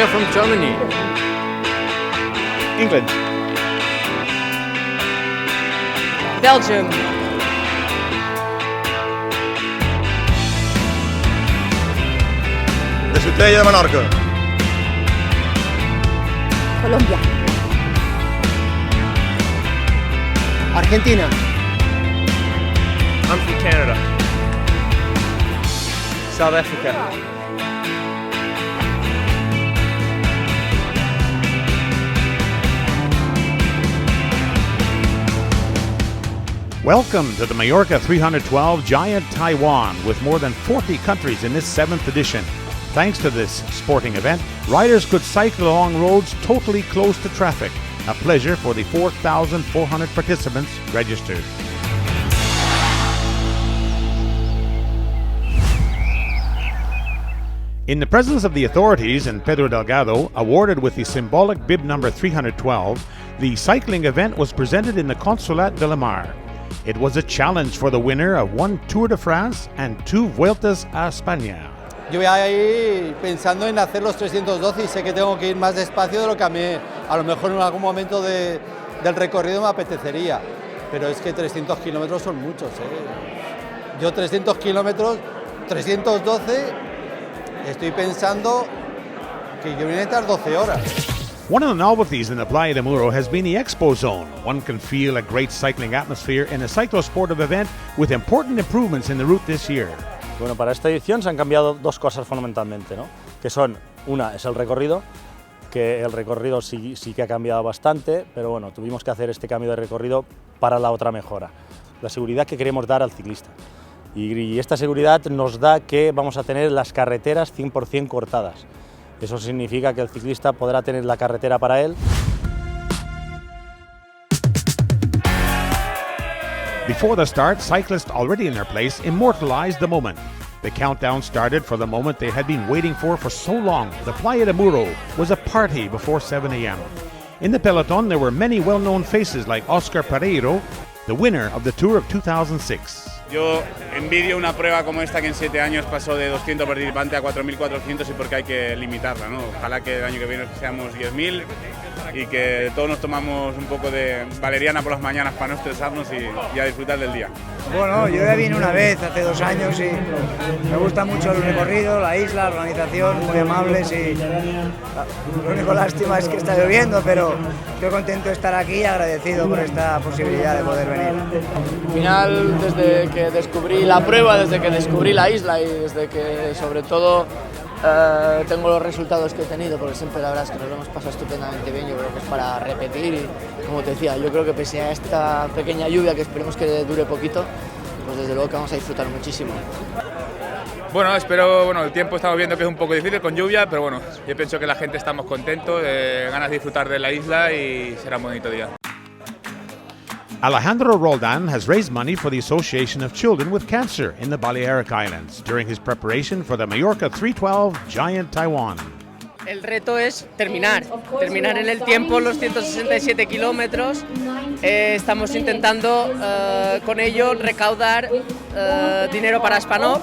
We are from Germany. England. Belgium. De Ciutadella de Menorca. Colombia. Argentina. I'm from Canada. South Africa. Welcome to the Mallorca 312 Giant Taiwan, with more than 40 countries in this 7th edition. Thanks to this sporting event, riders could cycle along roads totally closed to traffic, a pleasure for the 4,400 participants registered. In the presence of the authorities and Pedro Delgado, awarded with the symbolic bib number 312, the cycling event was presented in the Consolat de la Mar. It was a challenge for the winner of 1 Tour de France and 2 Vueltas a España. Yo voy a ir pensando en hacer los 312 y sé que tengo que ir más despacio de lo que a lo mejor en algún momento del recorrido me apetecería. Pero es que 300 kilómetros son muchos, ¿eh? Yo 300 kilómetros, 312, estoy pensando que yo voy a necesitar 12 horas. One of the novelties in the Playa de Muro has been the Expo Zone. One can feel a great cycling atmosphere in a cyclosportive event with important improvements in the route this year. Bueno, para esta edición se han cambiado dos cosas fundamentalmente, ¿no? Que son, una es el recorrido, que el recorrido sí que ha cambiado bastante, pero bueno, tuvimos que hacer este cambio de recorrido para la otra mejora, la seguridad que queremos dar al ciclista. Y esta seguridad nos da que vamos a tener las carreteras 100% cortadas. Eso significa que el ciclista podrá tener la carretera para él. Before the start, cyclists already in their place immortalized the moment. The countdown started for the moment they had been waiting for so long. The Playa de Muro was a party before 7 a.m. In the peloton, there were many well-known faces like Oscar Pereiro, the winner of the Tour of 2006. Yo envidio una prueba como esta que en 7 años pasó de 200 participantes a 4.400 y porque hay que limitarla, ¿no? Ojalá que el año que viene seamos 10.000 y que todos nos tomamos un poco de valeriana por las mañanas para no estresarnos y a disfrutar del día. Bueno, yo ya vine una vez hace 2 años y me gusta mucho el recorrido, la isla, la organización, muy amables y lo único lástima es que está lloviendo, pero estoy contento de estar aquí y agradecido por esta posibilidad de poder venir. Al final, desde que descubrí la prueba, desde que descubrí la isla y desde que sobre todo tengo los resultados que he tenido, porque siempre la verdad es que nos lo hemos pasado estupendamente bien, yo creo que es para repetir y como te decía, yo creo que pese a esta pequeña lluvia que esperemos que dure poquito, pues desde luego que vamos a disfrutar muchísimo. Bueno, espero, el tiempo estamos viendo que es un poco difícil con lluvia, pero bueno, yo pienso que la gente estamos contentos, ganas de disfrutar de la isla y será un bonito día. Alejandro Roldan has raised money for the Association of Children with Cancer in the Balearic Islands during his preparation for the Mallorca 312 Giant Taiwan. El reto es terminar en el tiempo los 167 kilómetros. Estamos intentando con ello recaudar dinero para Spanov,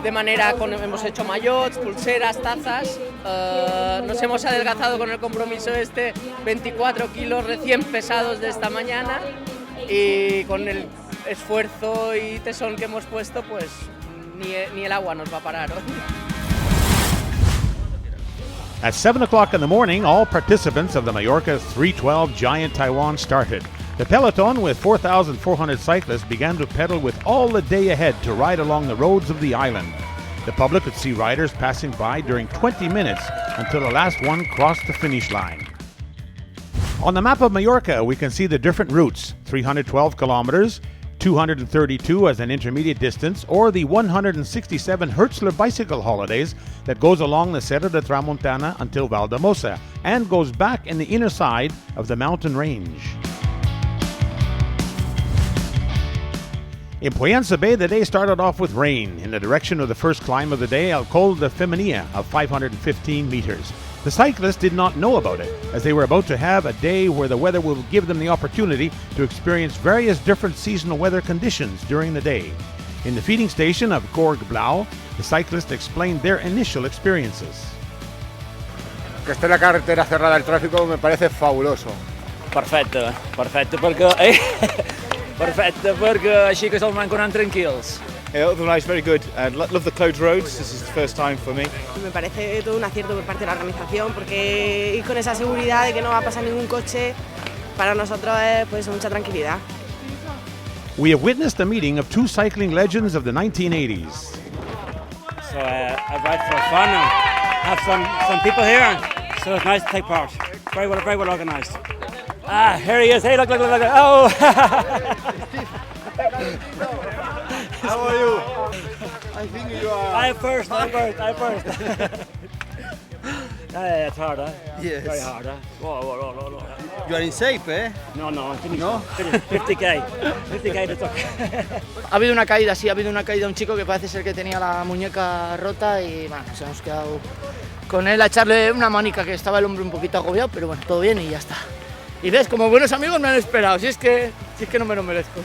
de manera que hemos hecho maillots, pulseras, tazas. Nos hemos adelgazado con el compromiso 24 kilos recién pesados de esta mañana y con el esfuerzo y tesón que hemos puesto, pues ni el agua nos va a parar hoy. At 7 o'clock in the morning, all participants of the Mallorca 312 Giant Taiwan started. The peloton with 4,400 cyclists began to pedal with all the day ahead to ride along the roads of the island. The public could see riders passing by during 20 minutes until the last one crossed the finish line. On the map of Mallorca, we can see the different routes: 312 kilometers, 232 as an intermediate distance, or the 167 Hertzler bicycle holidays that goes along the Serra de Tramontana until Valdemosa and goes back in the inner side of the mountain range. In Poyensa Bay, the day started off with rain in the direction of the first climb of the day, El Col de Feminía of 515 meters. The cyclists did not know about it, as they were about to have a day where the weather will give them the opportunity to experience various different seasonal weather conditions during the day. In the feeding station of Gorg Blau, the cyclists explained their initial experiences. que esté la carretera cerrada al tráfico me parece fabuloso. Perfecte, perfecte perquè així que se'ls van quedant tranquils. Otherwise, very good. Love the closed roads. This is the first time for me. Me parece todo un acierto por parte de la organización, porque ir con esa seguridad de que no va a pasar ningún coche, para nosotros es pues mucha tranquilidad. We have witnessed the meeting of two cycling legends of the 1980s. So I ride for fun and have some people here, so it's nice to take part. Very well organised. Ah, here he is. Hey, look. Oh! How are you? I think you are... I'm first. Yeah, it's hard, Yes. Very hard, Whoa. You are in shape, eh? No, I'm finished. No? 50k to talk. Ha habido una caída, sí, ha habido una caída, un chico que parece ser que tenía la muñeca rota y bueno, nos hemos quedado con él a echarle una manica, que estaba el hombre un poquito agobiado, pero bueno, todo bien y ya está. Y ves, como buenos amigos me han esperado, si es que no me lo merezco.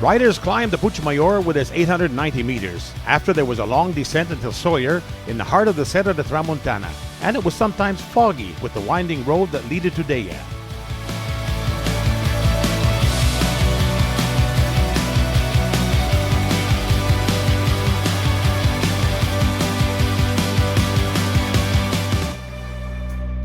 Riders climbed the Puigmayor with its 890 meters, after there was a long descent until Sawyer in the heart of the Serra de Tramuntana, and it was sometimes foggy with the winding road that leaded to Deia.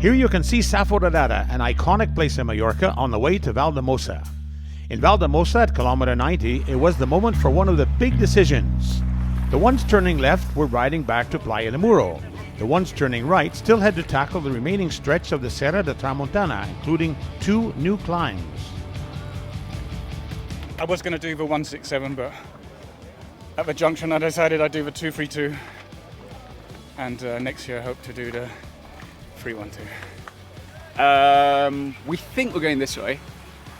Here you can see Saforradada, an iconic place in Mallorca, on the way to Valdemosa. In Valdemosa at kilometer 90, it was the moment for one of the big decisions. The ones turning left were riding back to Playa de Muro. The ones turning right still had to tackle the remaining stretch of the Serra de Tramuntana, including 2 new climbs. I was going to do the 167, but at the junction I decided I'd do the 232, and next year I hope to do the 312. We think we're going this way,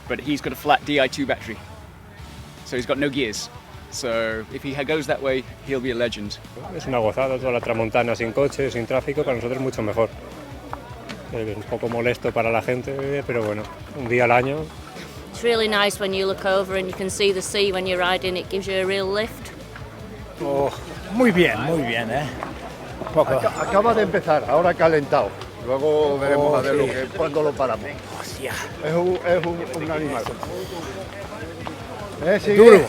but he's got a flat Di2 battery, so he's got no gears. So if he goes that way, he'll be a legend. Es una gozada toda la Tramontana sin coche, sin tráfico, para nosotros mucho mejor. Es un poco molesto para la gente, pero bueno, un día al año. It's really nice when you look over and you can see the sea when you're riding. It gives you a real lift. Oh, muy bien, Acaba de empezar, ahora ha calentado. Luego veremos a ver cuándo lo paramos. Hostia. Es un animal. Duro.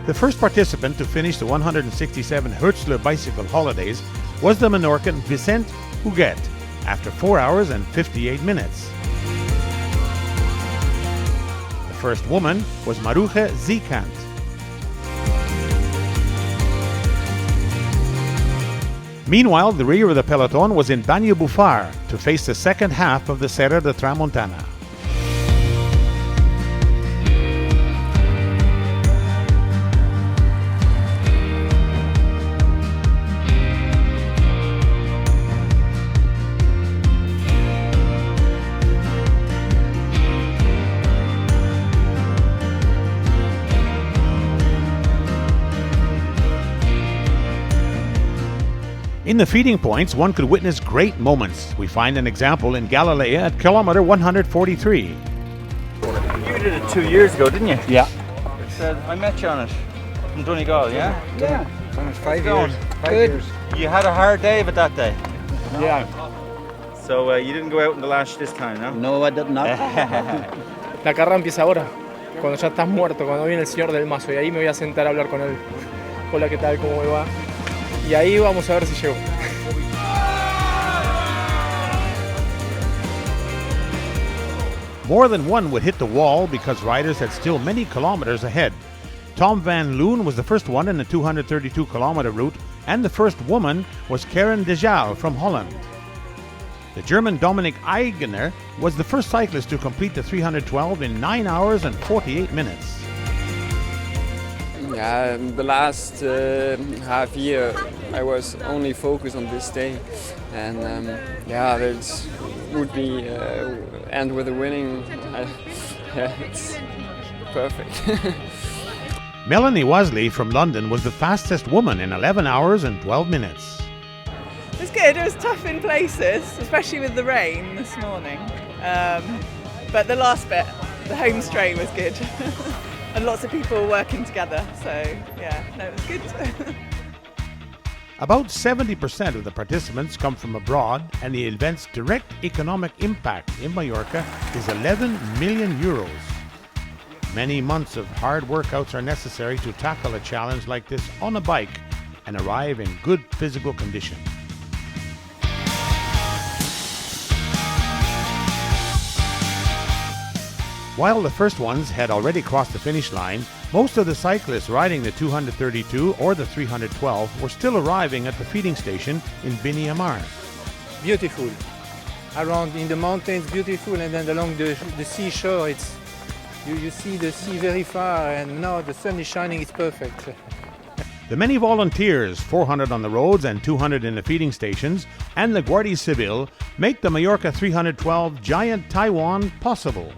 The first participant to finish the 167 Hertzler bicycle holidays was the Menorcan Vicent Huguet, after 4 hours and 58 minutes. The first woman was Maruja Zikant. Meanwhile, the rear of the peloton was in Banyo Bufar to face the second half of the Serra de Tramuntana. In the feeding points, one could witness great moments. We find an example in Galilea at kilometer 143. You did it 2 years ago, didn't you? Yeah. I met you on it in Donegal, yeah? Yeah. It's 5 years. Good. You had a hard day with that day. Yeah. So you didn't go out in the lash this time, no? No, I did not. La carrera empieza ahora, cuando ya estás muerto, cuando viene el señor del mazo, y ahí me voy a sentar a hablar con él. Hola, ¿qué tal? ¿Cómo me va? Y ahí vamos a ver si llego. More than one would hit the wall because riders had still many kilometers ahead. Tom van Loon was the first one in the 232-kilometer route, and the first woman was Karen de Jaal from Holland. The German Dominik Eigener was the first cyclist to complete the 312 in 9 hours and 48 minutes. Yeah, the last half year I was only focused on this day, and that would be end with a winning. It's perfect. Melanie Wasley from London was the fastest woman in 11 hours and 12 minutes. It was good. It was tough in places, especially with the rain this morning. But the last bit, the home straight, was good. And lots of people working together, so yeah, no, it was good. About 70% of the participants come from abroad, and the event's direct economic impact in Mallorca is 11 million euros. Many months of hard workouts are necessary to tackle a challenge like this on a bike and arrive in good physical condition. While the first ones had already crossed the finish line, most of the cyclists riding the 232 or the 312 were still arriving at the feeding station in Bini Amar. Beautiful. Around in the mountains, beautiful, and then along the seashore, it's you see the sea very far, and now the sun is shining, it's perfect. The many volunteers, 400 on the roads and 200 in the feeding stations, and the Guardia Civil make the Mallorca 312 Giant Taiwan possible.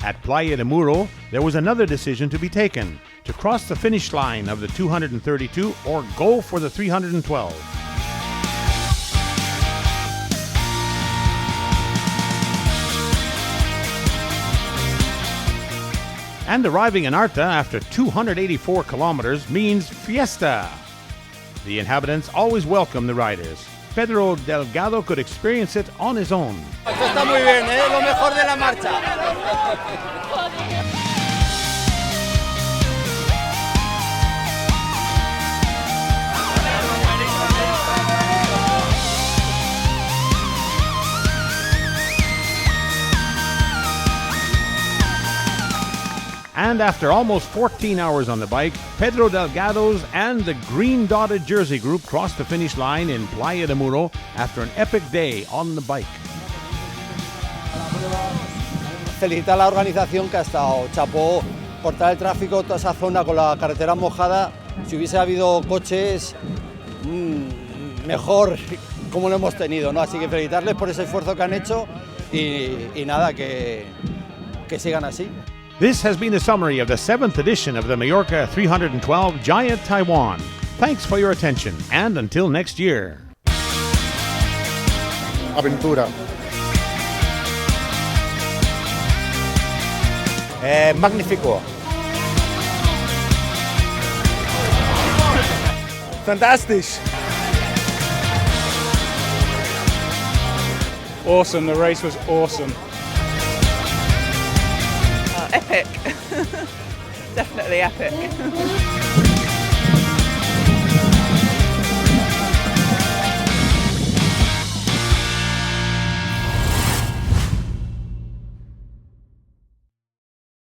At Playa de Muro, there was another decision to be taken, to cross the finish line of the 232 or go for the 312. And arriving in Arta after 284 kilometers means fiesta. The inhabitants always welcome the riders. Pedro Delgado could experience it on his own. Esto está muy bien, lo mejor de la marcha. And after almost 14 hours on the bike, Pedro Delgado's and the green-dotted jersey group crossed the finish line in Playa de Muro after an epic day on the bike. Felicitar a la organización que ha estado, chapó, cortar el tráfico, toda esa zona con la carretera mojada. Si hubiese habido coches, mejor como lo hemos tenido, ¿no? Así que felicitarles por ese esfuerzo que han hecho y nada, que sigan así. This has been a summary of the 7th edition of the Mallorca 312 Giant Taiwan. Thanks for your attention, and until next year. Aventura. Magnífico. Fantastisch. Awesome, the race was awesome. Epic. Definitely epic.